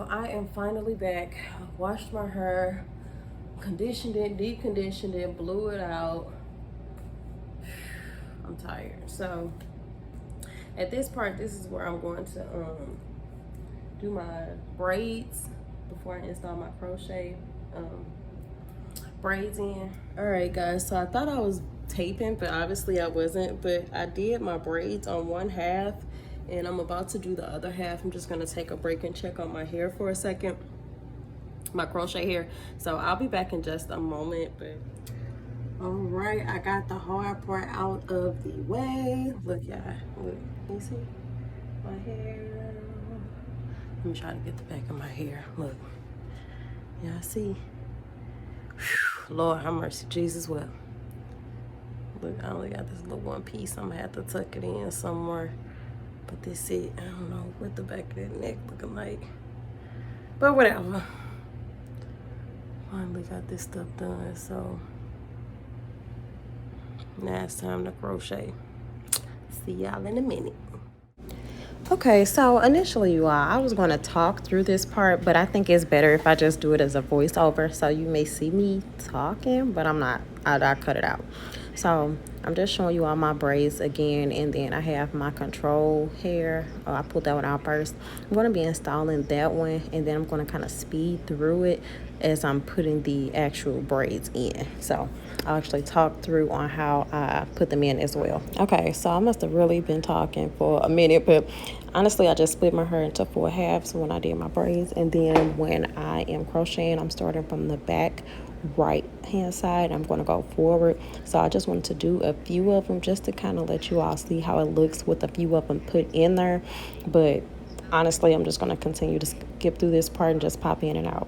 So I am finally back. Washed my hair, conditioned it, deep conditioned it, blew it out. I'm tired. So at this part, this is where I'm going to do my braids before I install my crochet braids in. All right, guys. So I thought I was taping, but obviously I wasn't. But I did my braids on one half, and I'm about to do the other half. I'm just gonna take a break and check on my hair for a second, my crochet hair. So I'll be back in just a moment. But all right, I got the hard part out of the way. Look, y'all, look, you see my hair? Let me try to get the back of my hair. Look, y'all see? Whew, Lord have mercy, Jesus will. Look, I only got this little one piece. I'm gonna have to tuck it in somewhere. But this it. I don't know what the back of that neck looking like. But whatever. Finally got this stuff done, so now it's time to crochet. See y'all in a minute. Okay, so initially, you all, I was going to talk through this part, but I think it's better if I just do it as a voiceover. So you may see me talking, but I'm not. I cut it out. So I'm just showing you all my braids again, and then I have my control hair. Oh, I pulled that one out first. I'm going to be installing that one, and then I'm going to kind of speed through it as I'm putting the actual braids in. So I'll actually talk through on how I put them in as well. Okay, so I must have really been talking for a minute, but honestly, I just split my hair into 4 halves when I did my braids, and then when I am crocheting, I'm starting from the back right hand side. I'm going to go forward. So I just wanted to do a few of them just to kind of let you all see how it looks with a few of them put in there. But honestly, I'm just going to continue to skip through this part and just pop in and out.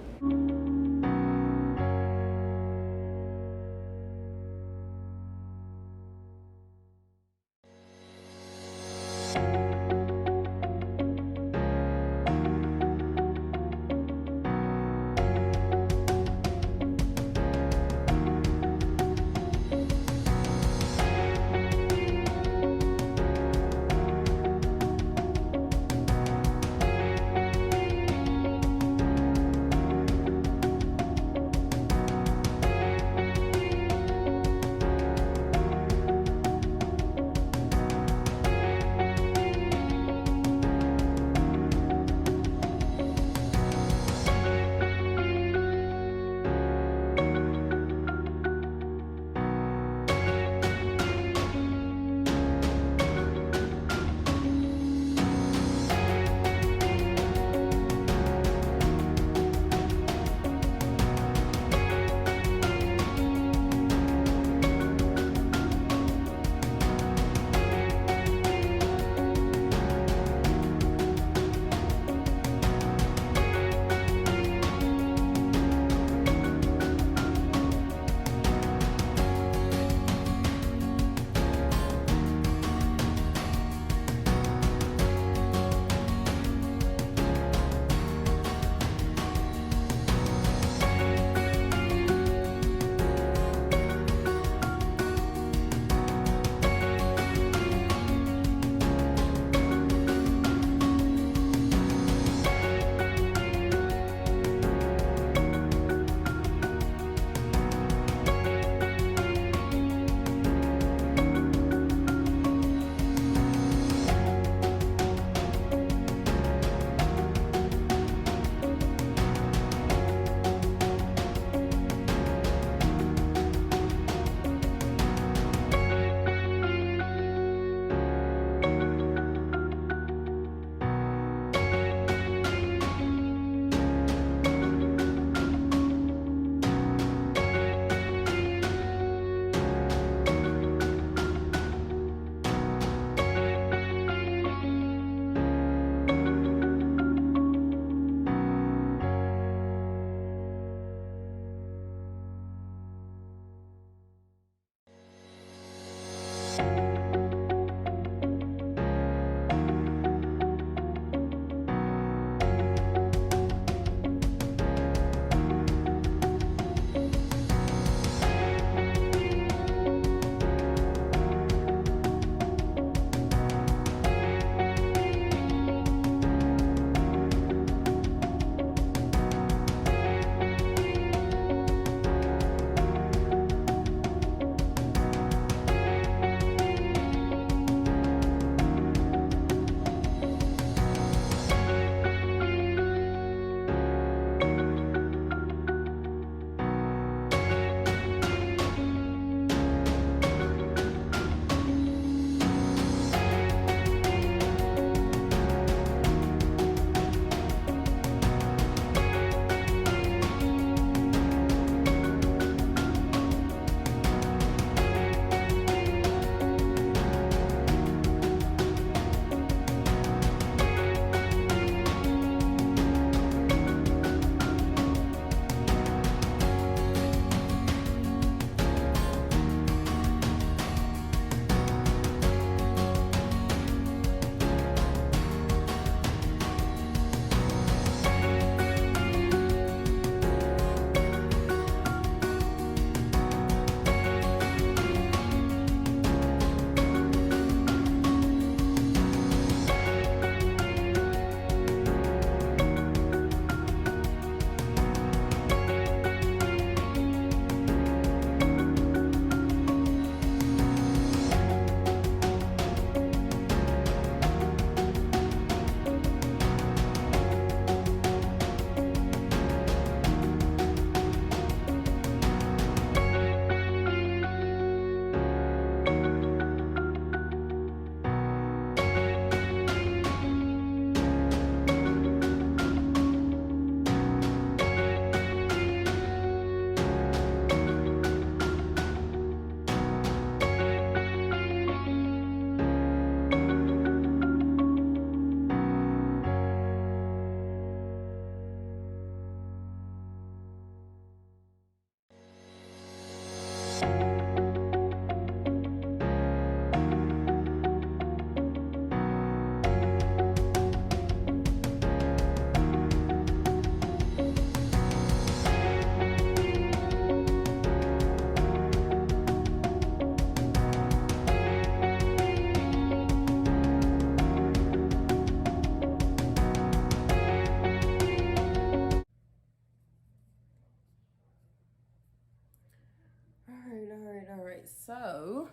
So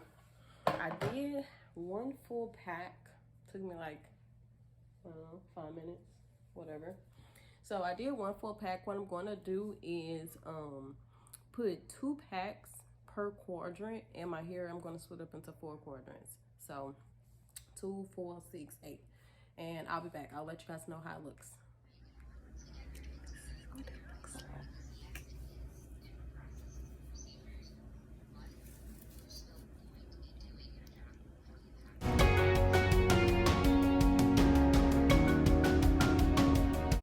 I did one full pack. Took me like, I don't know, 5 minutes, whatever. So I did one full pack. What I'm going to do is put 2 packs per quadrant, and my hair I'm going to split up into 4 quadrants. So 2, 4, 6, 8. And I'll be back. I'll let you guys know how it looks.